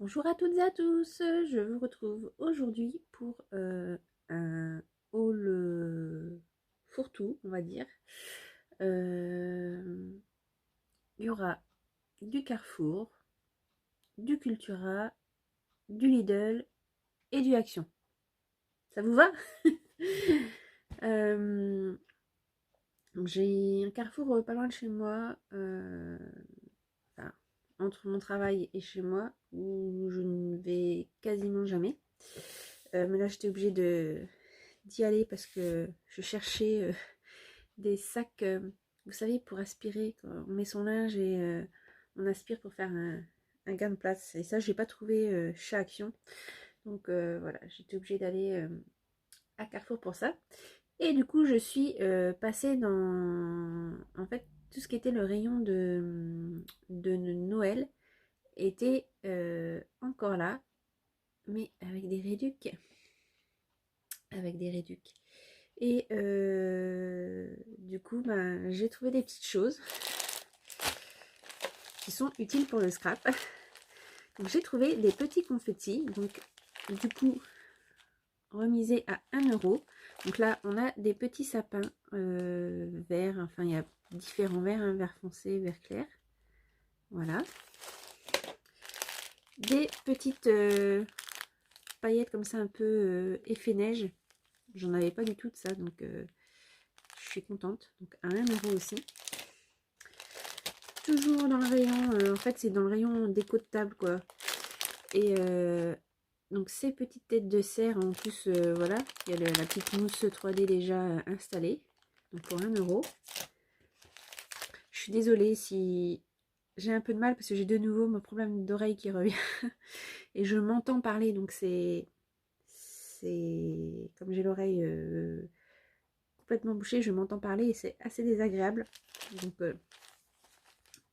Bonjour à toutes et à tous, je vous retrouve aujourd'hui pour un haul fourre-tout, on va dire. Il y aura du Carrefour, du Cultura, du Lidl et du Action. Ça vous va? Euh, j'ai un Carrefour pas loin de chez moi, enfin, entre mon travail et chez moi, où je ne vais quasiment jamais. Mais là, j'étais obligée d'y aller parce que je cherchais des sacs, vous savez, pour aspirer. Quand on met son linge et on aspire pour faire un gain de place. Et ça, je n'ai pas trouvé chez Action. Donc voilà, j'étais obligée d'aller à Carrefour pour ça. Et du coup, je suis passée dans, en fait, tout ce qui était le rayon de Noël était encore là, mais avec des réducs. Avec des réducs. Et du coup, ben, j'ai trouvé des petites choses qui sont utiles pour le scrap. Donc j'ai trouvé des petits confettis. Donc du coup, remisés à 1 €. Donc là, on a des petits sapins verts. Enfin, il y a différents verts, hein, vert foncé, vert clair. Voilà. Des petites paillettes comme ça, un peu effet neige. J'en avais pas du tout de ça, donc je suis contente. Donc à 1 € aussi. Toujours dans le rayon, en fait c'est dans le rayon déco de table quoi. Et donc ces petites têtes de serre en plus, voilà, il y a la petite mousse 3D déjà installée. Donc pour 1 €. Je suis désolée si j'ai un peu de mal parce que j'ai de nouveau mon problème d'oreille qui revient. Et je m'entends parler, donc c'est comme j'ai l'oreille complètement bouchée, je m'entends parler et c'est assez désagréable. Donc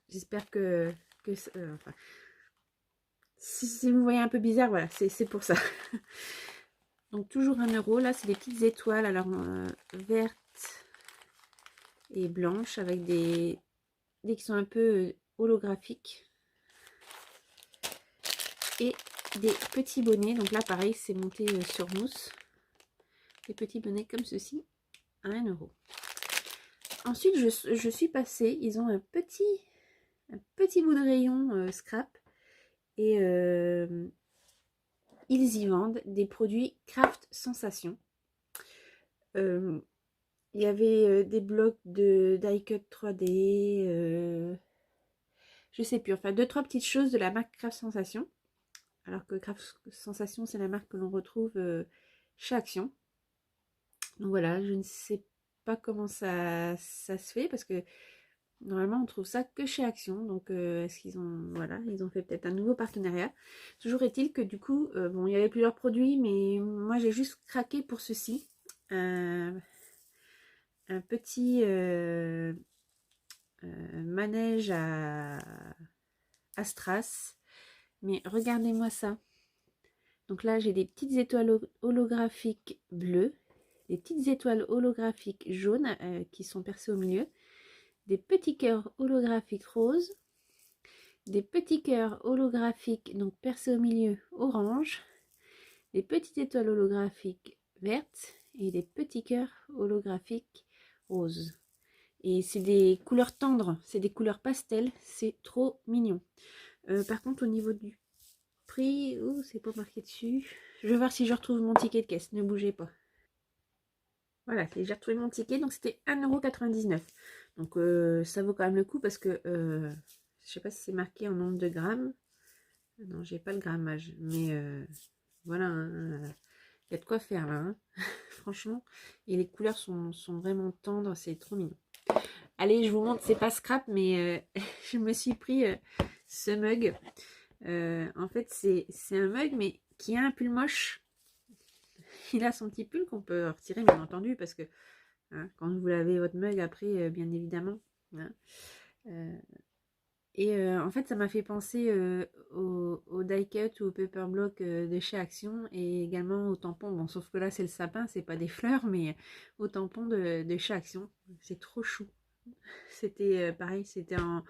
j'espère que enfin, si vous voyez un peu bizarre, voilà, c'est pour ça. Donc toujours 1 €. Là, c'est des petites étoiles, alors vertes et blanches, avec des qui sont un peu holographiques. Et des petits bonnets. Donc là, pareil, c'est monté sur mousse. Des petits bonnets comme ceci, à 1 €. Ensuite, je suis passée, ils ont un petit bout de rayon scrap. Et ils y vendent des produits Craft Sensation. Il y avait des blocs de die cut 3D, je sais plus, enfin 2-3 petites choses de la marque Craft Sensation. Alors que Craft Sensation, c'est la marque que l'on retrouve chez Action. Donc voilà, je ne sais pas comment ça se fait parce que normalement on trouve ça que chez Action. Donc est-ce qu'ils ont, voilà, ils ont fait peut-être un nouveau partenariat. Toujours est-il que du coup, bon, il y avait plusieurs produits, mais moi j'ai juste craqué pour ceci. Un petit manège à strass. Mais regardez-moi ça. Donc là, j'ai des petites étoiles holographiques bleues, des petites étoiles holographiques jaunes qui sont percées au milieu, des petits cœurs holographiques roses, des petits cœurs holographiques donc percés au milieu orange, des petites étoiles holographiques vertes et des petits cœurs holographiques roses. Et c'est des couleurs tendres, c'est des couleurs pastel, c'est trop mignon. Par contre, au niveau du prix, oh, c'est pas marqué dessus. Je vais voir si je retrouve mon ticket de caisse, ne bougez pas. Voilà, j'ai retrouvé mon ticket, donc c'était 1,99 €. Donc ça vaut quand même le coup parce que je sais pas si c'est marqué en nombre de grammes. Non, j'ai pas le grammage, mais voilà, hein, il y a de quoi faire là, hein. Franchement. Et les couleurs sont vraiment tendres, c'est trop mignon. Allez, je vous montre, c'est pas scrap, mais je me suis pris ce mug. En fait, c'est un mug, mais qui a un pull moche. Il a son petit pull qu'on peut retirer, bien entendu, parce que hein, quand vous lavez votre mug après, bien évidemment. Hein, et en fait, ça m'a fait penser au die cut ou au paper block de chez Action et également au tampon. Bon, sauf que là, c'est le sapin, c'est pas des fleurs, mais au tampon de chez Action. C'est trop chou. C'était pareil, c'était en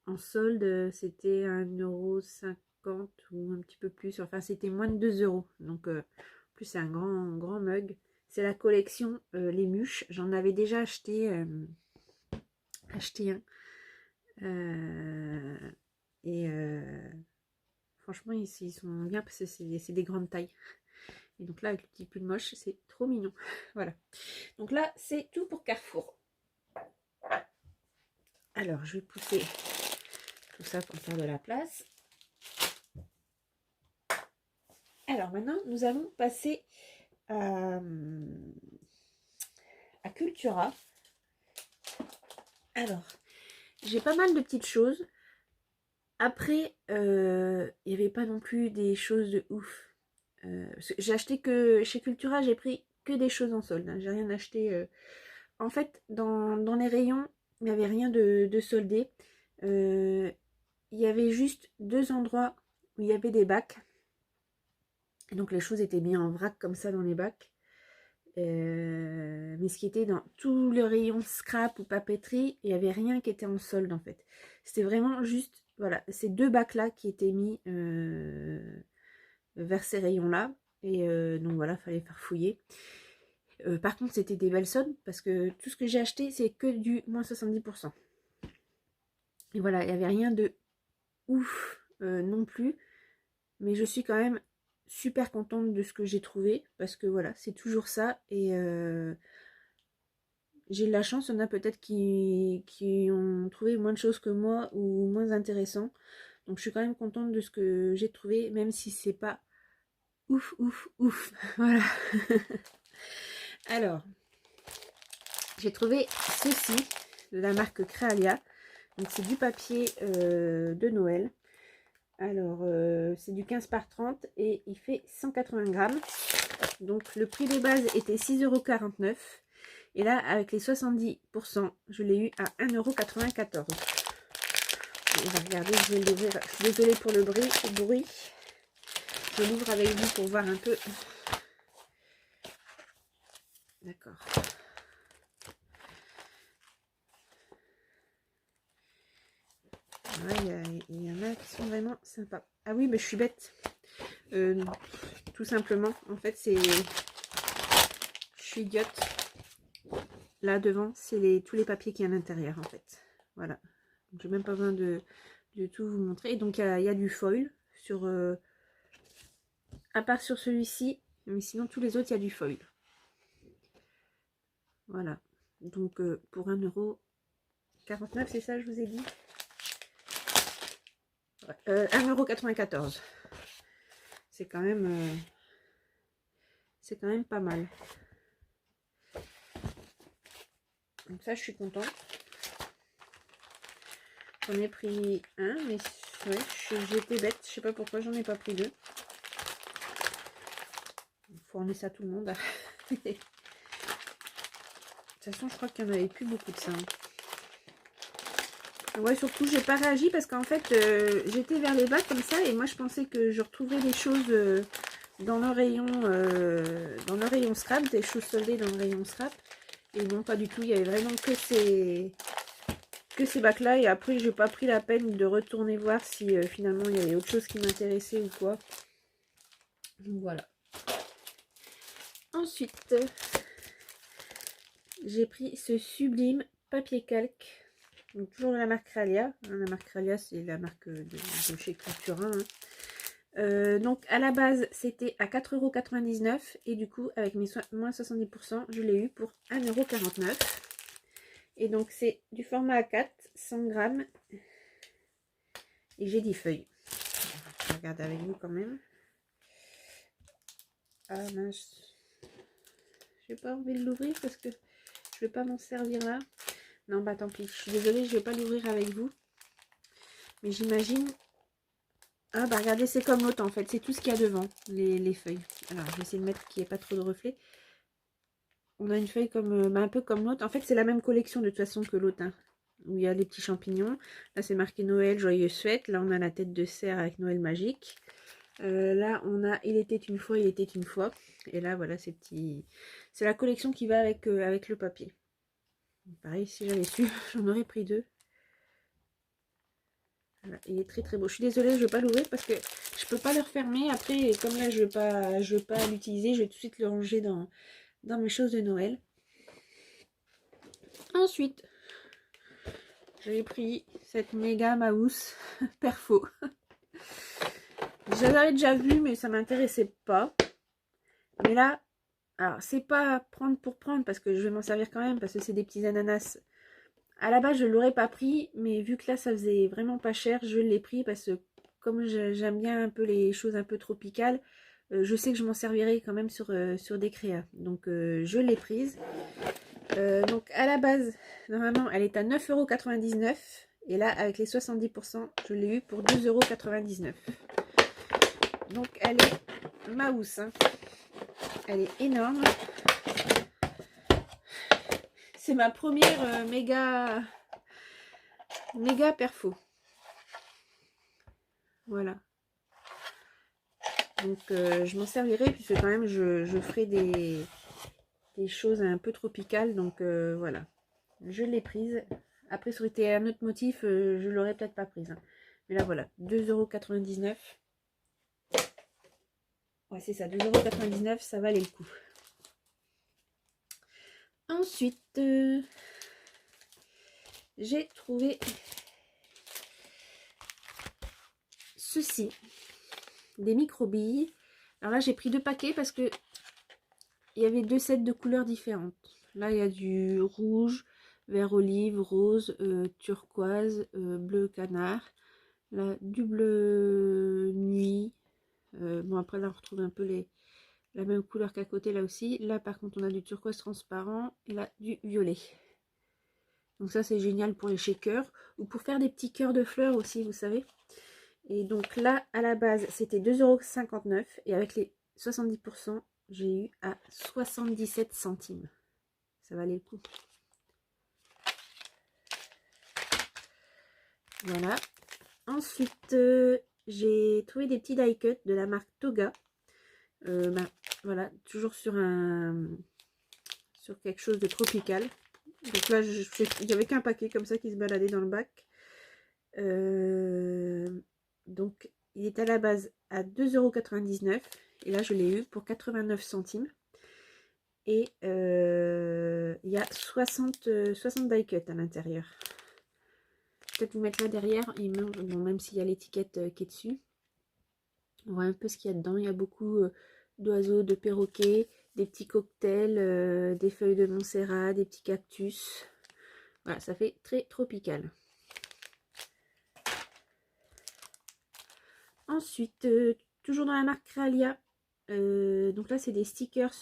En solde, c'était 1,50 € ou un petit peu plus. Enfin, c'était moins de 2 €. Donc, en plus, c'est un grand mug. C'est la collection Les Muches. J'en avais déjà acheté un. Et franchement, ils sont bien parce que c'est des grandes tailles. Et donc là, avec le petit pull moche, c'est trop mignon. Voilà. Donc là, c'est tout pour Carrefour. Alors, je vais pousser tout ça pour faire de la place. Alors maintenant, nous allons passer à Cultura. Alors, j'ai pas mal de petites choses. Après, il n'y avait pas non plus des choses de ouf. J'ai acheté que chez Cultura, j'ai pris que des choses en solde. Hein. J'ai rien acheté. En fait, dans les rayons, il n'y avait rien de soldé. Il y avait juste 2 endroits où il y avait des bacs. Et donc les choses étaient bien en vrac comme ça dans les bacs. Mais ce qui était dans tout le rayon scrap ou papeterie, il n'y avait rien qui était en solde en fait. C'était vraiment juste, voilà, ces 2 bacs là qui étaient mis vers ces rayons là. Et donc voilà, fallait faire fouiller. Par contre, c'était des belles soldes parce que tout ce que j'ai acheté, c'est que du moins 70%. Et voilà, il n'y avait rien de ouf non plus. Mais je suis quand même super contente de ce que j'ai trouvé parce que voilà, c'est toujours ça. Et j'ai de la chance, il y en a peut-être qui ont trouvé moins de choses que moi ou moins intéressant. Donc je suis quand même contente de ce que j'ai trouvé, même si c'est pas ouf, ouf, ouf. Voilà. Alors, j'ai trouvé ceci de la marque Créalia. Donc c'est du papier de Noël. Alors c'est du 15 par 30 et il fait 180 grammes. Donc le prix de base était 6,49 €. Et là avec les 70%, je l'ai eu à 1,94 €. On va regarder, je vais l'ouvrir. Je suis désolée pour le bruit. Je l'ouvre avec vous pour voir un peu. D'accord. Il y en a qui sont vraiment sympas. Ah oui, mais je suis bête. Tout simplement, en fait, c'est... Je suis idiote. Là, devant, c'est tous les papiers qui y a à l'intérieur, en fait. Voilà. Je n'ai même pas besoin de tout vous montrer. Et donc, il y a du foil sur... à part sur celui-ci, mais sinon, tous les autres, il y a du foil. Voilà. Donc, pour 1,49 €, c'est ça, je vous ai dit 1,94 €. C'est quand même pas mal. Donc ça, je suis contente. J'en ai pris un, mais ouais, j'étais bête. Je sais pas pourquoi j'en ai pas pris 2. Il faut emmener ça à tout le monde. De toute façon, je crois qu'il n'y en avait plus beaucoup de ça. Ouais, surtout, j'ai pas réagi parce qu'en fait, j'étais vers les bas comme ça et moi, je pensais que je retrouverais des choses dans le rayon scrap, des choses soldées dans le rayon scrap. Et non, pas du tout. Il y avait vraiment que ces bacs là. Et après, j'ai pas pris la peine de retourner voir si finalement il y avait autre chose qui m'intéressait ou quoi. Donc voilà. Ensuite, j'ai pris ce sublime papier calque. Donc toujours de la marque Créalia. La marque Créalia, c'est la marque de chez Cultura. Donc à la base, c'était à 4,99 € et du coup, avec mes moins 70%, je l'ai eu pour 1,49 €. Et donc c'est du format A4, 100 grammes. Et j'ai 10 feuilles. Je vais regarder avec vous quand même. Ah mince. J'ai pas envie de l'ouvrir parce que je vais pas m'en servir là. Non, bah tant pis. Je suis désolée, je vais pas l'ouvrir avec vous. Mais j'imagine... Ah bah regardez, c'est comme l'autre en fait. C'est tout ce qu'il y a devant, les feuilles. Alors, je vais essayer de mettre qu'il n'y ait pas trop de reflets. On a une feuille comme un peu comme l'autre. En fait, c'est la même collection de toute façon que l'autre. Hein, où il y a les petits champignons. Là, c'est marqué Noël, joyeuse fête. Là, on a la tête de cerf avec Noël magique. Là, on a Il était une fois, il était une fois. Et là, voilà, ces petits... C'est la collection qui va avec le papier. Pareil, si j'avais su, j'en aurais pris 2. Voilà, il est très très beau. Je suis désolée, je ne vais pas l'ouvrir parce que je peux pas le refermer. Après, comme là, je veux pas l'utiliser, je vais tout de suite le ranger dans mes choses de Noël. Ensuite, j'ai pris cette méga mouse perfo. Je l'avais déjà vu, mais ça m'intéressait pas. Mais là, alors c'est pas prendre pour prendre parce que je vais m'en servir quand même parce que c'est des petits ananas. À la base, je l'aurais pas pris, mais vu que là, ça faisait vraiment pas cher, je l'ai pris parce que comme j'aime bien un peu les choses un peu tropicales, je sais que je m'en servirai quand même sur des créas. Donc, je l'ai prise. Donc, à la base, normalement, elle est à 9,99 €. Et là, avec les 70%, je l'ai eu pour 2,99 €. Donc, elle est mouse. Hein. Elle est énorme. C'est ma première méga perfo. Voilà. Donc je m'en servirai puisque quand même je ferai des choses un peu tropicales. Donc voilà. Je l'ai prise. Après ça aurait été un autre motif, je l'aurais peut-être pas prise. Hein. Mais là voilà, 2,99 €. Ouais c'est ça, 2,99 €, ça valait le coup. Ensuite, j'ai trouvé ceci, des micro-billes. Alors là, j'ai pris 2 paquets parce que il y avait 2 sets de couleurs différentes. Là, il y a du rouge, vert olive, rose, turquoise, bleu canard. Là, du bleu nuit. Bon, après, là, on retrouve un peu la même couleur qu'à côté, là aussi. Là, par contre, on a du turquoise transparent. Et là, du violet. Donc ça, c'est génial pour les shakers. Ou pour faire des petits cœurs de fleurs aussi, vous savez. Et donc là, à la base, c'était 2,59 €. Et avec les 70%, j'ai eu à 77 centimes. Ça valait le coup. Voilà. Ensuite, j'ai trouvé des petits die cuts de la marque Toga. Voilà, toujours sur quelque chose de tropical. Donc là, il n'y avait qu'un paquet comme ça qui se baladait dans le bac. Donc, il est à la base à 2,99 €. Et là, je l'ai eu pour 89 centimes. Et il y a 60 die cuts à l'intérieur. Peut-être vous mettre là derrière, bon, même s'il y a l'étiquette qui est dessus. On voit un peu ce qu'il y a dedans. Il y a beaucoup d'oiseaux, de perroquets, des petits cocktails, des feuilles de Montserrat, des petits cactus. Voilà, ça fait très tropical. Ensuite, toujours dans la marque Créalia. Donc là, c'est des stickers.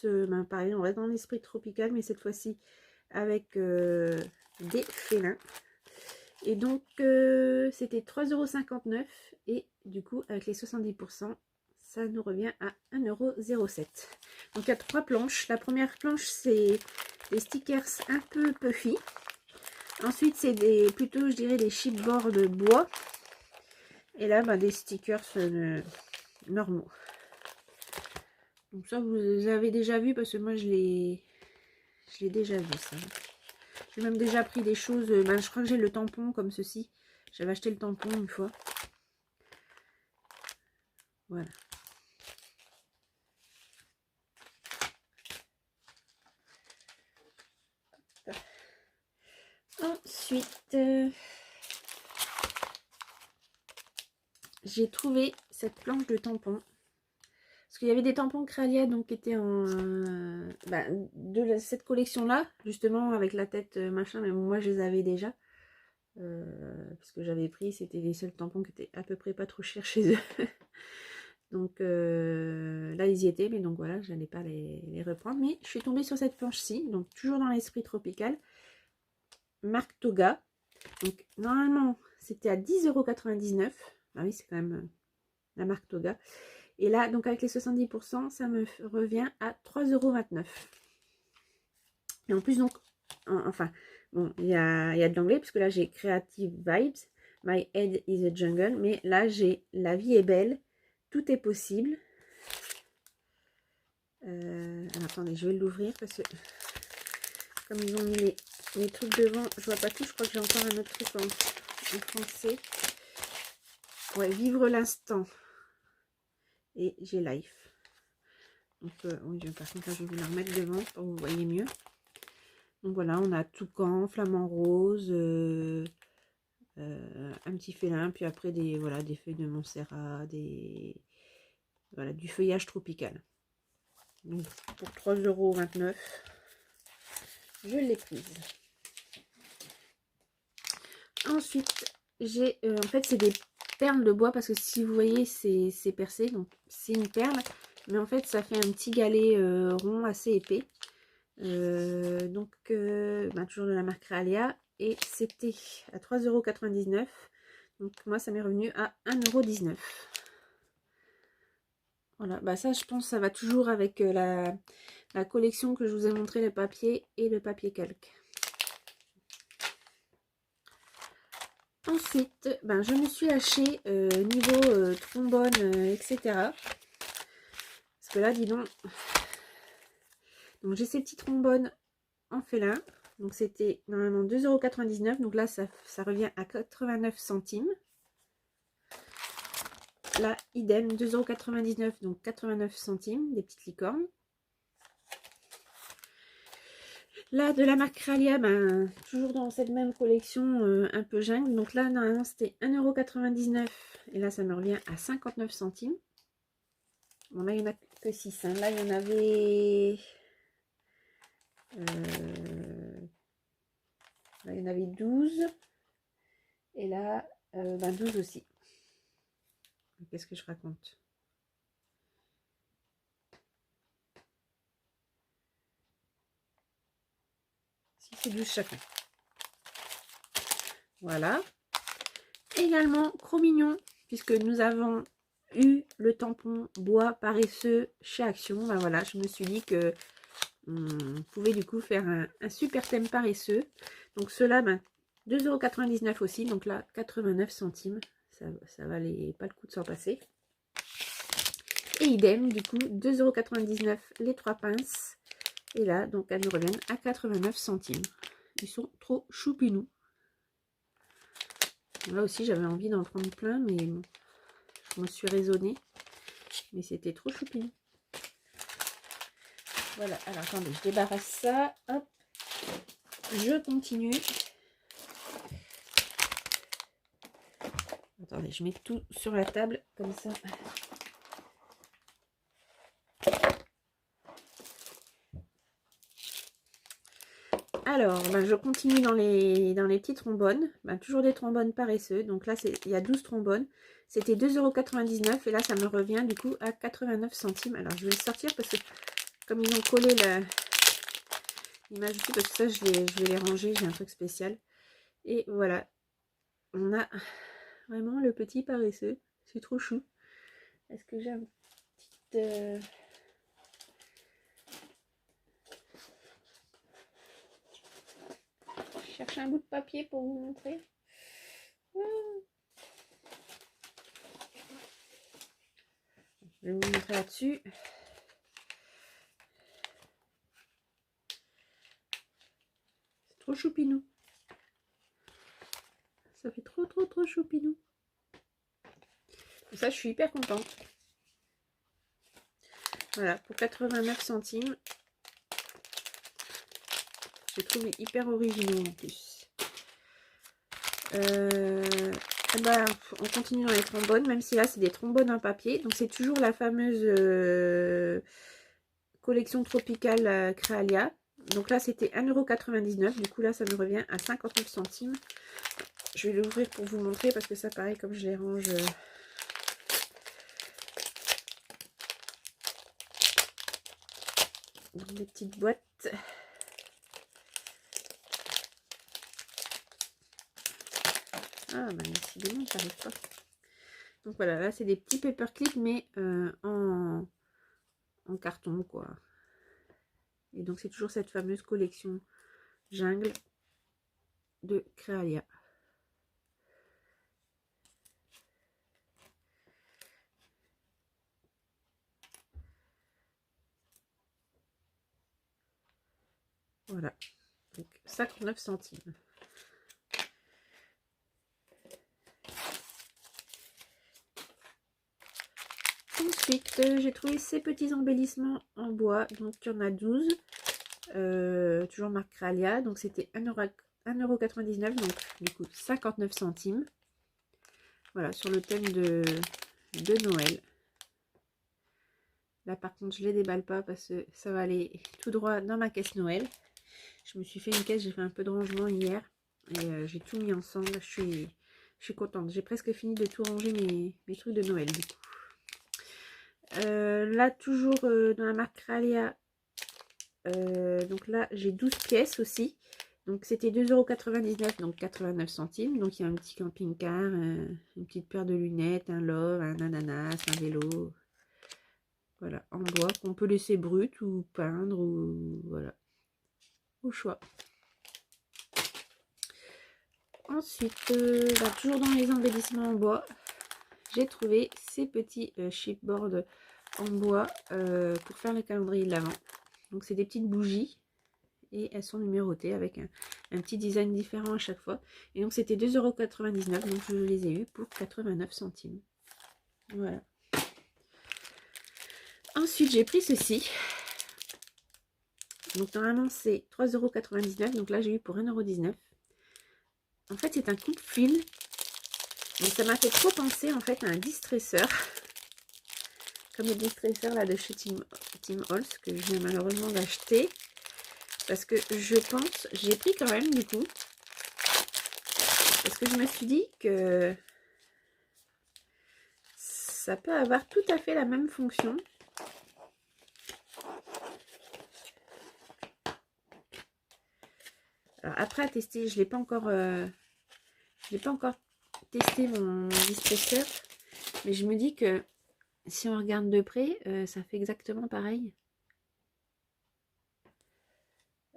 Pareil, on reste dans l'esprit tropical, mais cette fois-ci avec des félins. Et donc, c'était 3,59 € et du coup, avec les 70%, ça nous revient à 1,07 €. Donc, il y a 3 planches. La première planche, c'est des stickers un peu puffy. Ensuite, c'est plutôt, je dirais, des chipboards bois. Et là, des stickers normaux. Donc ça, vous avez déjà vu parce que moi, je l'ai déjà vu, ça. J'ai même déjà pris des choses. Je crois que j'ai le tampon comme ceci. J'avais acheté le tampon une fois. Voilà. Ensuite, j'ai trouvé cette planche de tampons. Parce qu'il y avait des tampons Créalia donc qui étaient de cette collection-là, justement avec la tête machin, mais moi je les avais déjà. Parce que j'avais pris, c'était les seuls tampons qui étaient à peu près pas trop chers chez eux. Donc là ils y étaient, mais donc voilà, je n'allais pas les reprendre. Mais je suis tombée sur cette planche-ci, donc toujours dans l'esprit tropical. Marque Toga. Donc normalement c'était à 10,99 €. Ah oui, c'est quand même la marque Toga. Et là, donc avec les 70%, ça me revient à 3,29 €. Et en plus, donc, enfin, bon, il y a de l'anglais, puisque là, j'ai Creative Vibes, My Head is a Jungle. Mais là, j'ai La vie est belle, tout est possible. Alors, attendez, je vais l'ouvrir, parce que comme ils ont mis les trucs devant, je vois pas tout. Je crois que j'ai encore un autre truc en français. Ouais, vivre l'instant. Et j'ai life. Donc, oui, par contre, là, je vais vous la remettre devant pour que vous voyez mieux. Donc voilà, on a toucan, flamant rose, un petit félin, puis après des, voilà, des feuilles de Montserrat, voilà, du feuillage tropical. Donc pour 3,29 €, je l'ai prise. Ensuite, j'ai, en fait, c'est des perles de bois, parce que si vous voyez, c'est percé, donc c'est une perle, mais en fait, ça fait un petit galet rond assez épais. Donc, toujours de la marque Realia, et c'était à 3,99 €. Donc, moi, ça m'est revenu à 1,19 €. Voilà, bah ça, je pense, ça va toujours avec la collection que je vous ai montré, le papier et le papier calque. Ensuite, je me suis acheté niveau trombone, etc. Parce que là, dis donc j'ai ces petits trombones en félin. Donc c'était normalement 2,99 €. Donc là, ça revient à 89 centimes. Là, idem, 2,99 €, donc 89 centimes, des petites licornes. Là, de la marque Realia, toujours dans cette même collection un peu jungle. Donc là, normalement, c'était 1,99 €. Et là, ça me revient à 59 centimes. Bon, là, il n'y en a que 6. Hein. Là, il y en avait... là, il y en avait 12. Et là, 12 aussi. Qu'est-ce que je raconte? Si, c'est 12 chacun. Voilà. Également, Cro-Mignon, puisque nous avons eu le tampon bois paresseux chez Action. Voilà, je me suis dit que on pouvait du coup faire un super thème paresseux. Donc ceux-là, 2,99 € aussi. Donc là, 89 centimes. Ça valait pas le coup de s'en passer. Et idem, du coup, 2,99 € les 3 pinces. Et là, donc elles nous reviennent à 89 centimes. Ils sont trop choupinous. Là aussi, j'avais envie d'en prendre plein, mais bon, je me suis raisonnée. Mais c'était trop choupinou. Voilà, alors attendez, je débarrasse ça. Hop, je continue. Attendez, je mets tout sur la table, comme ça. Alors, je continue dans les petits trombones. Toujours des trombones paresseux. Donc là, il y a 12 trombones. C'était 2,99 € et là, ça me revient du coup à 89 centimes. Alors, je vais le sortir parce que comme ils ont collé l'image dessus, parce que ça, je vais les ranger. J'ai un truc spécial. Et voilà. On a vraiment le petit paresseux. C'est trop chou. Est-ce que j'ai un petit... Je cherche un bout de papier pour vous montrer. Je vais vous montrer là-dessus. C'est trop choupinou. Ça fait trop choupinou. Ça, je suis hyper contente. Voilà, pour 89 centimes. Je trouve hyper originaux en plus. On continue dans les trombones, même si là, c'est des trombones en papier. Donc, c'est toujours la fameuse collection tropicale Créalia. Donc là, c'était 1,99 €. Du coup, là, ça me revient à 59 centimes. Je vais l'ouvrir pour vous montrer parce que ça, pareil, comme je les range... dans des petites boîtes. Ah, décidément, ça n'arrive pas. Donc voilà, là, c'est des petits paperclips, mais en carton, quoi. Et donc, c'est toujours cette fameuse collection jungle de Créalia. Voilà. Donc, 59 centimes. Ensuite, j'ai trouvé ces petits embellissements en bois. Donc, il y en a 12. Toujours marque Kralia. Donc, c'était 1,99 €. Donc, du coup, 59 centimes. Voilà, sur le thème de Noël. Là, par contre, je les déballe pas parce que ça va aller tout droit dans ma caisse Noël. Je me suis fait une caisse, j'ai fait un peu de rangement hier. Et j'ai tout mis ensemble. Je suis contente. J'ai presque fini de tout ranger mes trucs de Noël, du coup. Là, toujours dans la marque Kralia. Donc là, j'ai 12 pièces aussi. Donc, c'était 2,99 €, donc 89 centimes. Donc, il y a un petit camping-car, une petite paire de lunettes, un love, un ananas, un vélo. Voilà, en bois qu'on peut laisser brut ou peindre, ou voilà, au choix. Ensuite, toujours dans les embellissements en bois, j'ai trouvé ces petits chipboards en bois pour faire le calendrier de l'Avent. Donc, c'est des petites bougies et elles sont numérotées avec un petit design différent à chaque fois. Et donc, c'était 2,99 €, donc je les ai eu pour 89 centimes. Voilà. Ensuite, j'ai pris ceci. Donc, normalement, c'est 3,99 €. Donc là, j'ai eu pour 1,19 €. En fait, c'est un coupe-fil. Mais ça m'a fait trop penser, en fait, à un distresseur. Comme le distresseur, là, de chez Tim Holtz, que je viens malheureusement d'acheter. Parce que je pense, j'ai pris quand même, du coup. Parce que je me suis dit que ça peut avoir tout à fait la même fonction. Alors après à tester, je l'ai pas encore testé mon distresseur, mais je me dis que si on regarde de près, ça fait exactement pareil.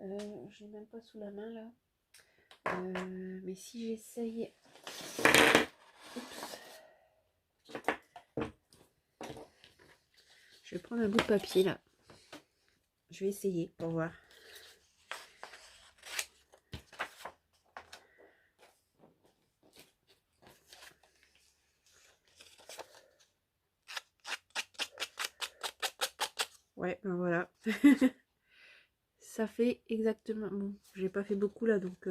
Je l'ai même pas sous la main là. Mais si j'essaye. Je vais prendre un bout de papier là. Je vais essayer pour voir. Ouais, ben voilà. Ça fait exactement... Bon, j'ai pas fait beaucoup là, donc...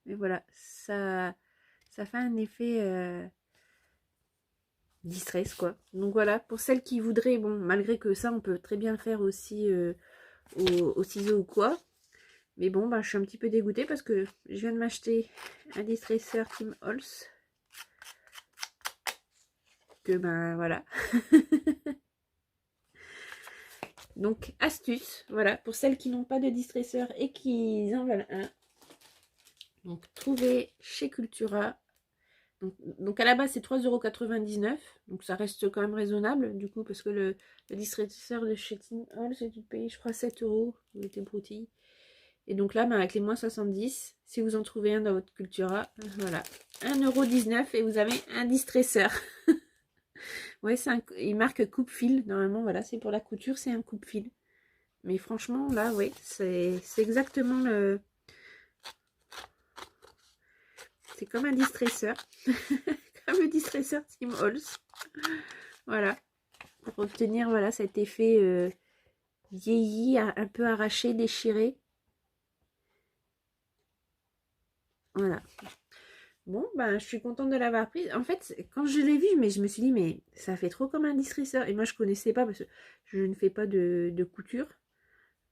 Mais voilà, ça fait un effet distress, quoi. Donc voilà, pour celles qui voudraient, bon, malgré que ça, on peut très bien le faire aussi au ciseau ou quoi. Mais bon, bah, je suis un petit peu dégoûtée parce que je viens de m'acheter un distresseur Tim Holtz. Que ben voilà. Donc astuce, voilà, pour celles qui n'ont pas de distresseur et qui en veulent un. Donc trouvez chez Cultura. Donc à la base c'est 3,99 €. Donc ça reste quand même raisonnable du coup parce que le distresseur de chez Tim Holtz c'est du pays je crois 7 €. Il était broutille. Et donc là, ben, avec les moins 70, si vous en trouvez un dans votre Cultura, voilà, 1,19 € et vous avez un distresseur. Ouais, il marque coupe-fil. Normalement, voilà, c'est pour la couture, c'est un coupe-fil. Mais franchement, là, oui, c'est exactement le... C'est comme un distresseur. Comme le distresseur Tim Holtz. Voilà. Pour obtenir, voilà, cet effet vieilli, un peu arraché, déchiré. Voilà. Bon, ben, je suis contente de l'avoir prise. En fait, quand je l'ai vu, mais je me suis dit, mais ça fait trop comme un distresseur. Et moi, je connaissais pas parce que je ne fais pas de couture.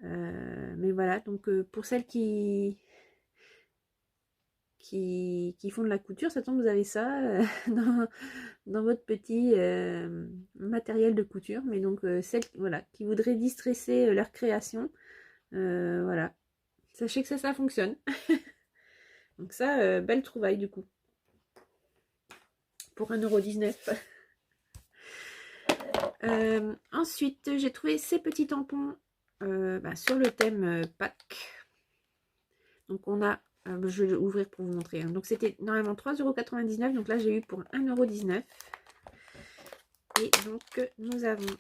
Mais voilà, donc pour celles qui font de la couture, ça tombe, vous avez ça dans votre petit matériel de couture. Mais donc, celles voilà, qui voudraient distresser leur création, voilà, sachez que ça fonctionne. Donc ça, belle trouvaille du coup. Pour 1,19 €. Ensuite, j'ai trouvé ces petits tampons sur le thème Pâques. Donc on a, je vais ouvrir pour vous montrer. Hein. Donc c'était normalement 3,99 €. Donc là j'ai eu pour 1,19 €. Et donc nous avons...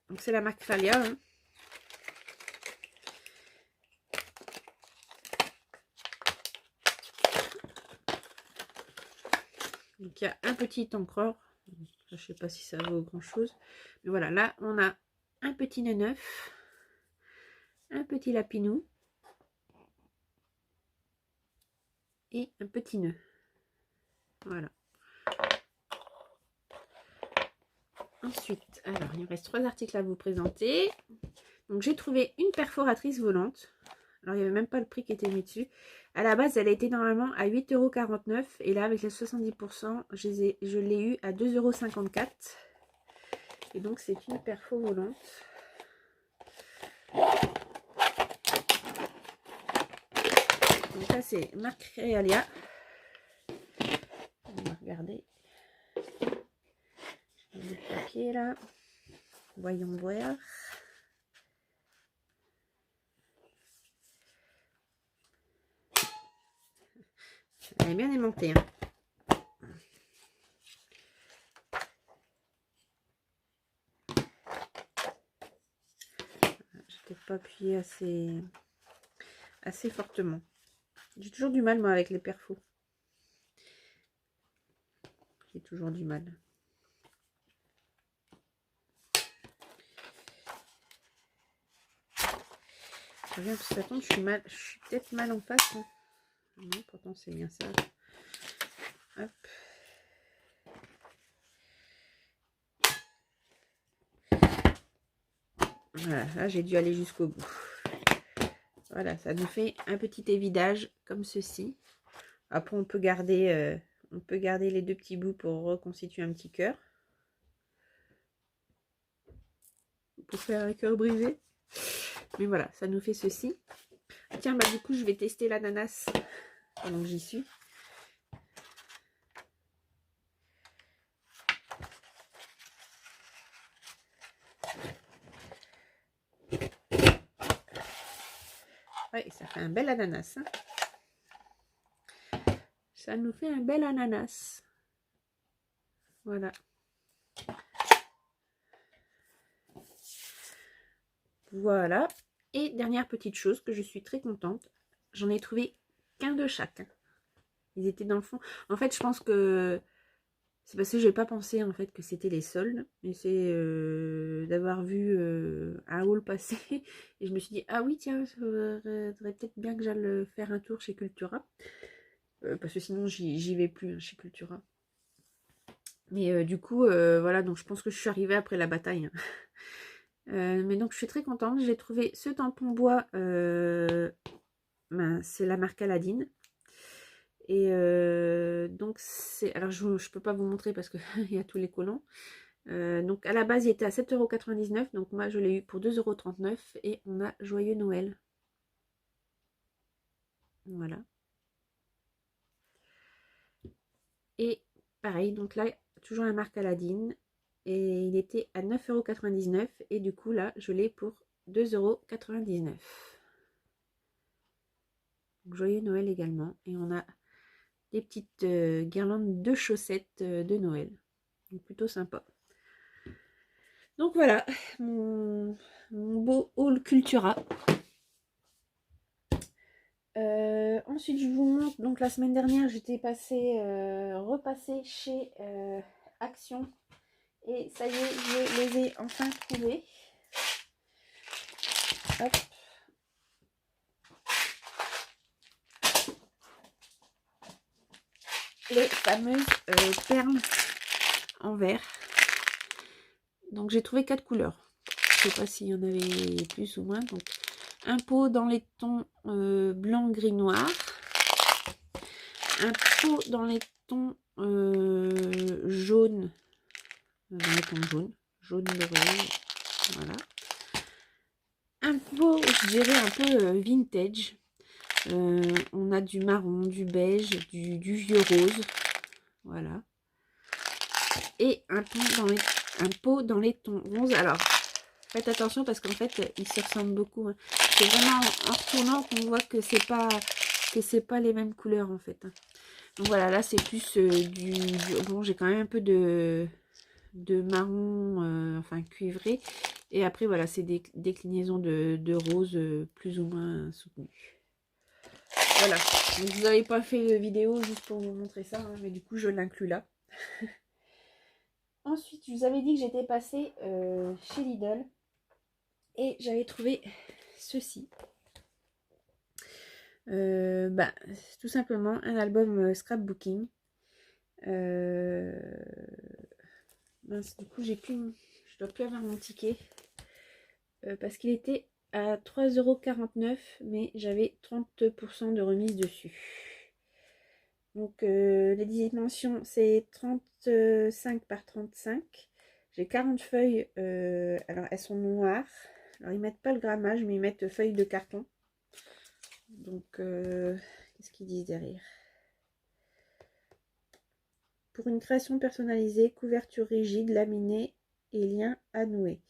Donc c'est la marque Kralia. Hein. Donc il y a un petit encreur. Je ne sais pas si ça vaut grand chose. Mais voilà, là on a un petit nœud neuf, un petit lapinou et un petit nœud. Voilà. Ensuite, alors il me reste 3 articles à vous présenter. Donc j'ai trouvé une perforatrice volante. Alors il n'y avait même pas le prix qui était mis dessus. À la base, elle était normalement à 8,49 € et là avec les 70%, je l'ai eu à 2,54 €. Et donc c'est une perfo volante. Donc là c'est marque Realia. On va regarder. Je mets le papier là. Voyons voir. Elle est bien aimantée. Hein. J'ai peut-être pas appuyé assez fortement. J'ai toujours du mal moi avec les perfos. J'ai toujours du mal. Je reviens parce que ça tombe, je suis peut-être mal en face. Hein. Non, pourtant c'est bien ça. Hop. Voilà, là j'ai dû aller jusqu'au bout. Voilà, ça nous fait un petit évidage comme ceci. Après on peut garder les 2 petits bouts pour reconstituer un petit cœur. Pour faire un cœur brisé. Mais voilà, ça nous fait ceci. Tiens, bah du coup je vais tester l'ananas pendant que j'y suis. Ouais, ça fait un bel ananas. Hein. Ça nous fait un bel ananas. Voilà. Voilà. Et dernière petite chose que je suis très contente. J'en ai trouvé qu'un de chaque. Ils étaient dans le fond. En fait, je pense que c'est parce que je n'ai pas pensé en fait que c'était les soldes. Mais c'est d'avoir vu un haul passer. Et je me suis dit, ah oui, tiens, ça faudrait peut-être bien que j'aille faire un tour chez Cultura. Parce que sinon, j'y vais plus hein, chez Cultura. Mais du coup, voilà, donc je pense que je suis arrivée après la bataille. Hein. Mais donc je suis très contente. J'ai trouvé ce tampon bois. Ben, c'est la marque Aladine. Et donc c'est. Alors je peux pas vous montrer parce qu'il y a tous les collants. Donc à la base il était à 7,99 €. Donc moi je l'ai eu pour 2,39 € et on a Joyeux Noël. Voilà. Et pareil, donc là, toujours la marque Aladine. Et il était à 9,99 € et du coup là je l'ai pour 2,99 €. Joyeux Noël également. Et on a des petites guirlandes de chaussettes de Noël. Donc plutôt sympa. Donc voilà, mon beau haul Cultura. Ensuite, je vous montre. Donc la semaine dernière, j'étais repassée chez Action. Et ça y est, je les ai enfin trouvés. Hop. Les fameuses perles en verre. Donc j'ai trouvé 4 couleurs. Je ne sais pas s'il y en avait plus ou moins. Donc un pot dans les tons blanc, gris, noir. Un pot dans les tons jaune. Dans les tons jaunes. Jaune doré. Voilà. Un pot, je dirais un peu vintage. On a du marron, du beige, du vieux rose. Voilà. Et un pot dans les tons roses. Alors, faites attention parce qu'en fait, ils se ressemblent beaucoup. Hein. C'est vraiment en retournant qu'on voit que c'est pas les mêmes couleurs en fait. Hein. Donc voilà, là c'est plus bon, j'ai quand même un peu de marron, enfin cuivré. Et après voilà, c'est des déclinaisons de rose plus ou moins soutenues. Voilà, donc vous n'avez pas fait de vidéo juste pour vous montrer ça, hein, mais du coup je l'inclus là. Ensuite, je vous avais dit que j'étais passée chez Lidl et j'avais trouvé ceci. C'est tout simplement un album scrapbooking. Mince, du coup, je dois plus avoir mon ticket parce qu'il était à 3,49 €, mais j'avais 30% de remise dessus. Donc, les dimensions, c'est 35 par 35. J'ai 40 feuilles. Alors, elles sont noires. Alors, ils mettent pas le grammage, mais ils mettent feuilles de carton. Donc, qu'est-ce qu'ils disent derrière? Pour une création personnalisée, couverture rigide, laminée et lien à nouer.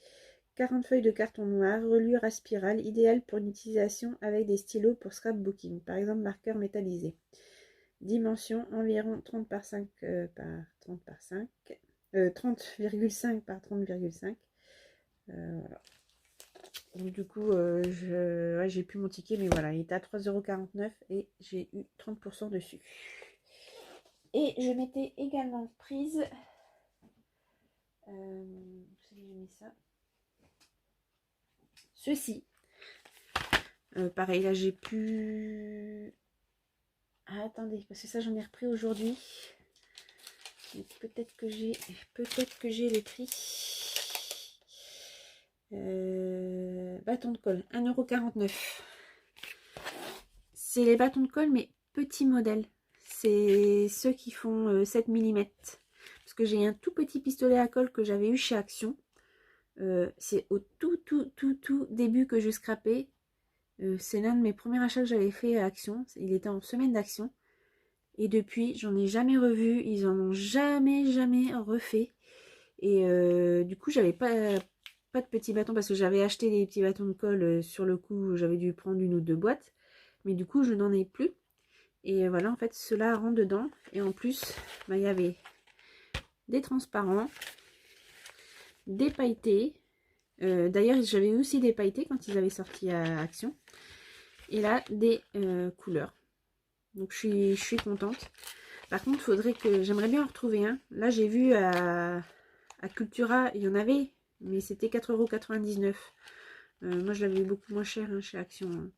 40 feuilles de carton noir, reliure à spirale, idéal pour une utilisation avec des stylos pour scrapbooking, par exemple marqueur métallisé. Dimension environ 30 par 5 par 30 par 5, 30,5 par 30,5. Voilà. Donc du coup, j'ai plus mon ticket, mais voilà, il était à 3,49 € et j'ai eu 30% dessus. Et je m'étais également prise, j'ai mis ça, ceci. Pareil, là j'ai pu... Ah, attendez, parce que ça j'en ai repris aujourd'hui. Peut-être que j'ai les prix. Bâton de colle, 1,49 €. C'est les bâtons de colle, mais petits modèles. C'est ceux qui font 7 mm. Parce que j'ai un tout petit pistolet à colle que j'avais eu chez Action. C'est au tout début que je scrapais. C'est l'un de mes premiers achats que j'avais fait à Action. Il était en semaine d'Action. Et depuis, j'en ai jamais revu. Ils en ont jamais refait. Et du coup, j'avais pas de petits bâtons parce que j'avais acheté des petits bâtons de colle sur le coup. J'avais dû prendre une ou deux boîtes. Mais du coup, je n'en ai plus. Et voilà, en fait, cela rentre dedans. Et en plus, il y avait des transparents, des pailletés. D'ailleurs, j'avais aussi des pailletés quand ils avaient sorti à Action. Et là, des couleurs. Donc, je suis contente. Par contre, j'aimerais bien en retrouver un. Là, j'ai vu à Cultura, il y en avait, mais c'était 4,99 €. Moi, je l'avais eu beaucoup moins cher chez Action.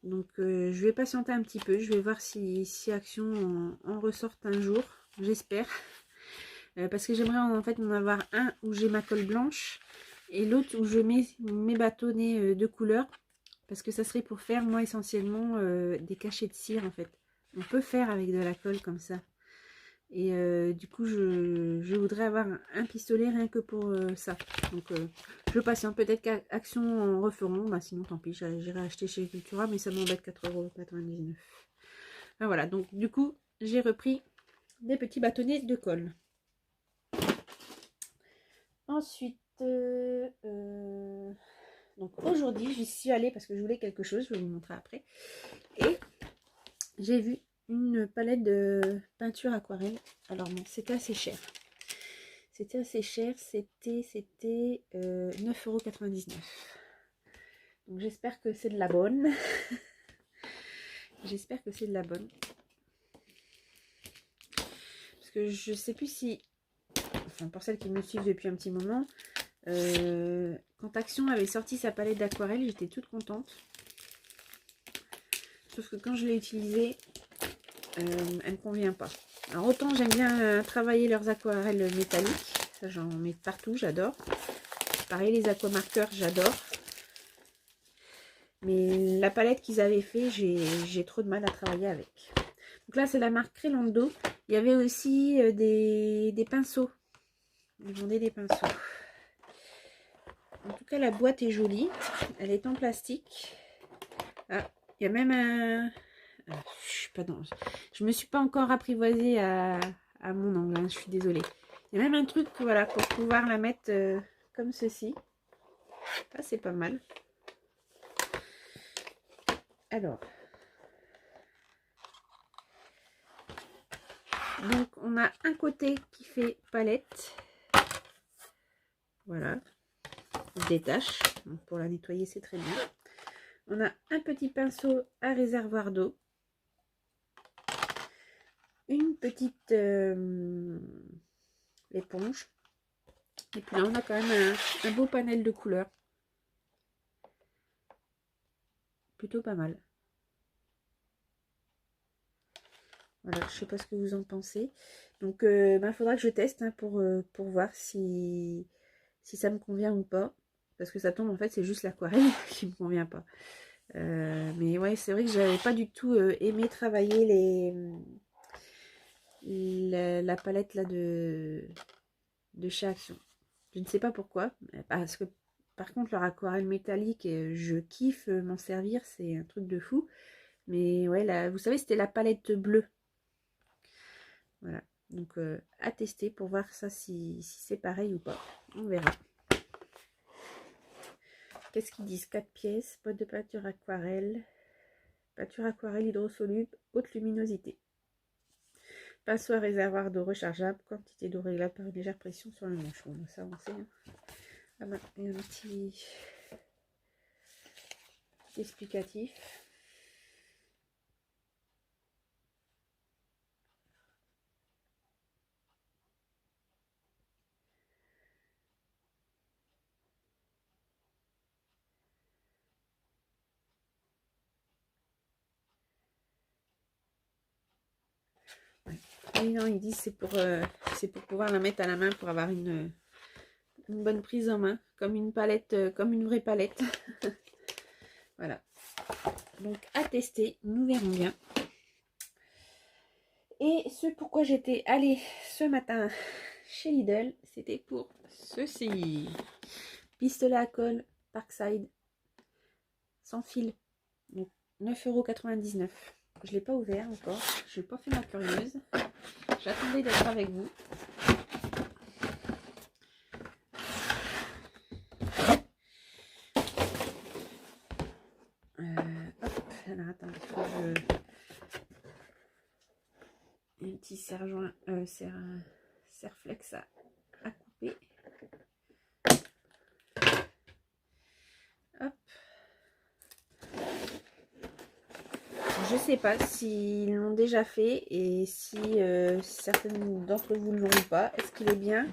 Donc, je vais patienter un petit peu. Je vais voir si Action en ressorte un jour. J'espère. Parce que j'aimerais en fait en avoir un où j'ai ma colle blanche et l'autre où je mets mes bâtonnets de couleur. Parce que ça serait pour faire, moi, essentiellement des cachets de cire, en fait. On peut faire avec de la colle comme ça. Et du coup, je voudrais avoir un pistolet rien que pour ça. Donc, je patiente. Peut-être qu'Action en referont. Bah, sinon, tant pis, j'irai acheter chez Cultura. Mais ça m'embête, 4,99 €. Ah, voilà, donc du coup, j'ai repris des petits bâtonnets de colle. Ensuite, donc aujourd'hui, j'y suis allée parce que je voulais quelque chose. Je vais vous montrer après. Et j'ai vu une palette de peinture aquarelle. Alors bon, c'était assez cher. C'était assez cher. C'était 9,99 €. Donc j'espère que c'est de la bonne. J'espère que c'est de la bonne. Parce que je sais plus si... Enfin, pour celles qui me suivent depuis un petit moment, quand Action avait sorti sa palette d'aquarelle, j'étais toute contente. Sauf que quand je l'ai utilisée, elle ne me convient pas. Alors autant j'aime bien travailler leurs aquarelles métalliques. Ça, j'en mets partout, j'adore. Pareil, les aquamarqueurs, j'adore. Mais la palette qu'ils avaient fait, j'ai trop de mal à travailler avec. Donc là, c'est la marque Crelando. Il y avait aussi des pinceaux. Ils vendaient des pinceaux. En tout cas, la boîte est jolie. Elle est en plastique. Ah, il y a même un... Ah, je me suis pas encore apprivoisée à mon angle. Hein, je suis désolée. Il y a même un truc, voilà, pour pouvoir la mettre comme ceci. Ah, c'est pas mal. Alors. Donc, on a un côté qui fait palette. Voilà. On détache. Donc, pour la nettoyer, c'est très bien. On a un petit pinceau à réservoir d'eau. une petite éponge. Et puis là, on a quand même un beau panel de couleurs. Plutôt pas mal. Voilà, je sais pas ce que vous en pensez. Donc, il faudra que je teste hein, pour voir si ça me convient ou pas. Parce que ça tombe, en fait, c'est juste l'aquarelle qui me convient pas. Mais ouais, c'est vrai que j'avais pas du tout aimé travailler la palette là de chez Action. Je ne sais pas pourquoi. Parce que, par contre, leur aquarelle métallique, je kiffe m'en servir. C'est un truc de fou. Mais ouais, là, vous savez, c'était la palette bleue. Voilà. Donc, à tester pour voir ça si c'est pareil ou pas. On verra. Qu'est-ce qu'ils disent? 4 pièces, boîte de peinture aquarelle hydrosoluble, haute luminosité. Pinceau à réservoir d'eau rechargeable, quantité d'eau réglable par une légère pression sur le manche. Bon, ça on sait. Hein. Ah ben, il y a un petit explicatif. Ouais. Et non, ils disent c'est pour pouvoir la mettre à la main pour avoir une bonne prise en main, comme une palette, comme une vraie palette. Voilà. Donc à tester, nous verrons bien. Et ce pourquoi j'étais allée ce matin chez Lidl, c'était pour ceci. Pistolet à colle Parkside sans fil. Donc 9,99 €. Je ne l'ai pas ouvert encore. Je n'ai pas fait ma curieuse. J'attendais d'être avec vous. Hop, alors attendez, il faut que je... Un petit serre-joint, serre-flex à couper. Hop. Je sais pas s'ils l'ont déjà fait et si certaines d'entre vous ne l'auront pas. Est-ce qu'il est bien?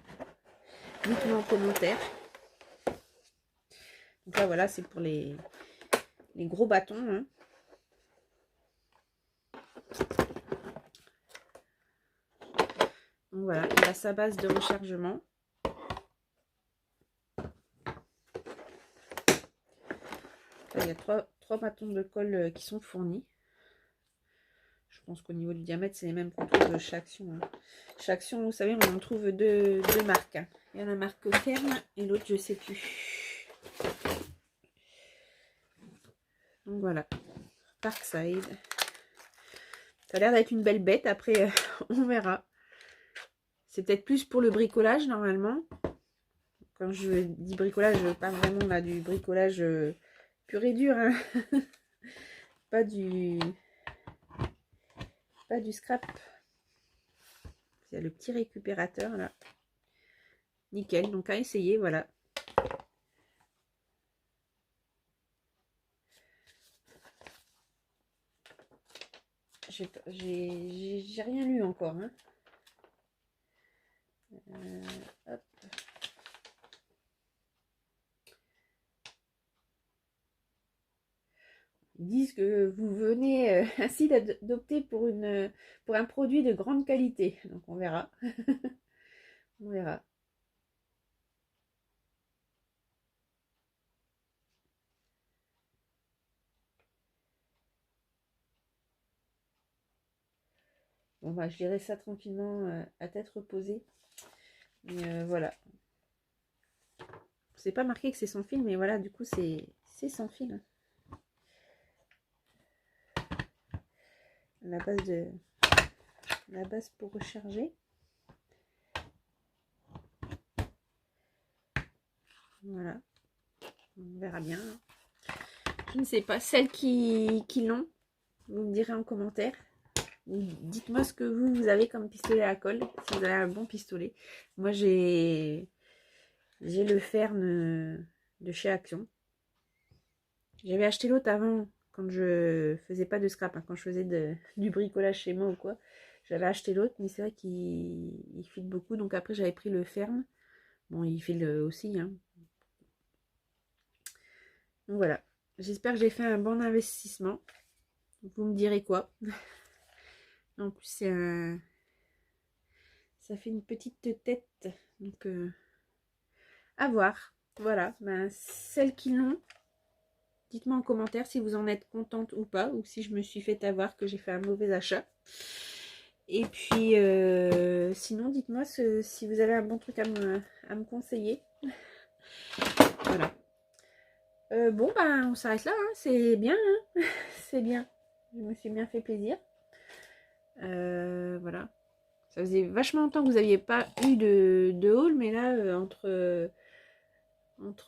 Dites-moi en commentaire. Donc là, voilà, c'est pour les gros bâtons. Hein. Donc voilà, il a sa base de rechargement. Là, il y a trois bâtons de colle qui sont fournis. Je pense qu'au niveau du diamètre, c'est les mêmes qu'on trouve chez Action. Hein. Chez Action, vous savez, on en trouve deux marques. Hein. Il y a la marque ferme et l'autre, je ne sais plus. Donc voilà, Parkside. Ça a l'air d'être une belle bête. Après, on verra. C'est peut-être plus pour le bricolage, normalement. Quand je dis bricolage, je parle vraiment là du bricolage pur et dur. Hein. pas du scrap. Il y a le petit récupérateur là. Nickel, donc à essayer, voilà. J'ai rien lu encore. Hein. Hop. Ils disent que vous venez ainsi d'adopter pour un produit de grande qualité. Donc on verra. On verra. Bon bah je dirais ça tranquillement à tête reposée. Mais voilà. C'est pas marqué que c'est sans fil, mais voilà, du coup c'est sans fil. Hein. La base pour recharger. Voilà. On verra bien. Je ne sais pas. Celles qui l'ont, vous me direz en commentaire. Dites-moi ce que vous avez comme pistolet à colle. Si vous avez un bon pistolet. Moi j'ai le Fern de chez Action. J'avais acheté l'autre avant quand je faisais pas de scrap. Hein, quand je faisais du bricolage chez moi ou quoi. J'avais acheté l'autre, mais c'est vrai qu'il file beaucoup. Donc après, j'avais pris le ferme. Bon, il file aussi, hein. Donc voilà. J'espère que j'ai fait un bon investissement. Vous me direz quoi. En plus, ça fait une petite tête. Donc, à voir. Voilà. Ben, celles qui l'ont, dites-moi en commentaire si vous en êtes contente ou pas. Ou si je me suis fait avoir que j'ai fait un mauvais achat. Et puis, sinon, dites-moi si vous avez un bon truc à me conseiller. Voilà. Bon, ben, on s'arrête là. Hein. C'est bien. Hein. C'est bien. Je me suis bien fait plaisir. Voilà. Ça faisait vachement longtemps que vous n'aviez pas eu de haul, mais là, entre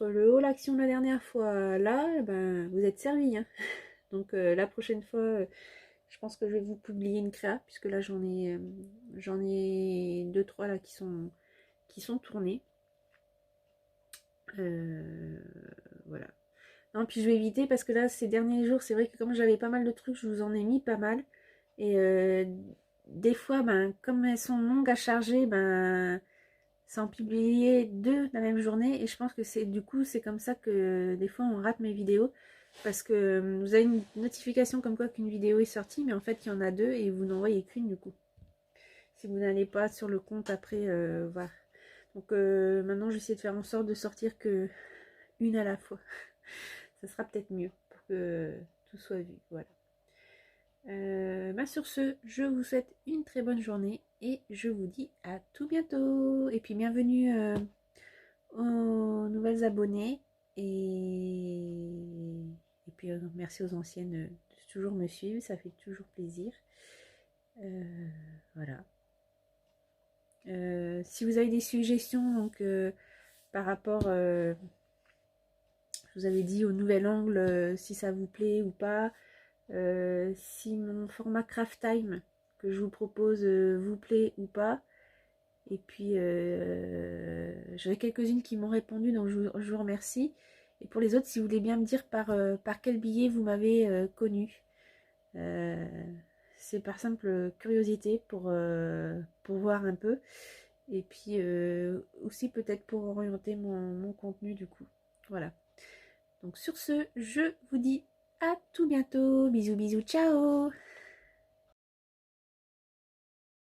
le haul action la dernière fois, là, ben, vous êtes servi. Hein. Donc, la prochaine fois, je pense que je vais vous publier une créa, puisque là, j'en ai 2-3 là qui sont tournés. Voilà. Non, puis je vais éviter parce que là, ces derniers jours, c'est vrai que comme j'avais pas mal de trucs, je vous en ai mis pas mal. Et des fois, ben, comme elles sont longues à charger, ben, ça en publier 2 la même journée. Et je pense que c'est du coup, c'est comme ça que des fois, on rate mes vidéos. Parce que vous avez une notification comme quoi qu'une vidéo est sortie, mais en fait, il y en a 2 et vous n'en voyez qu'une du coup. Si vous n'allez pas sur le compte après, voilà. Donc maintenant, j'essaie de faire en sorte de sortir que une à la fois. Ça sera peut-être mieux pour que tout soit vu. Voilà. Bah sur ce, je vous souhaite une très bonne journée et je vous dis à tout bientôt. Et puis bienvenue aux nouvelles abonnées et puis merci aux anciennes de toujours me suivre, ça fait toujours plaisir. Voilà. Si vous avez des suggestions donc par rapport je vous avais dit au nouvel angle si ça vous plaît ou pas, si mon format craft time que je vous propose vous plaît ou pas. Et puis j'avais quelques-unes qui m'ont répondu, donc je vous remercie. Et pour les autres, si vous voulez bien me dire par quel billet vous m'avez connu. C'est par simple curiosité pour voir un peu. Et puis aussi peut-être pour orienter mon contenu du coup. Voilà. Donc sur ce, je vous dis à tout bientôt. Bisous bisous, ciao.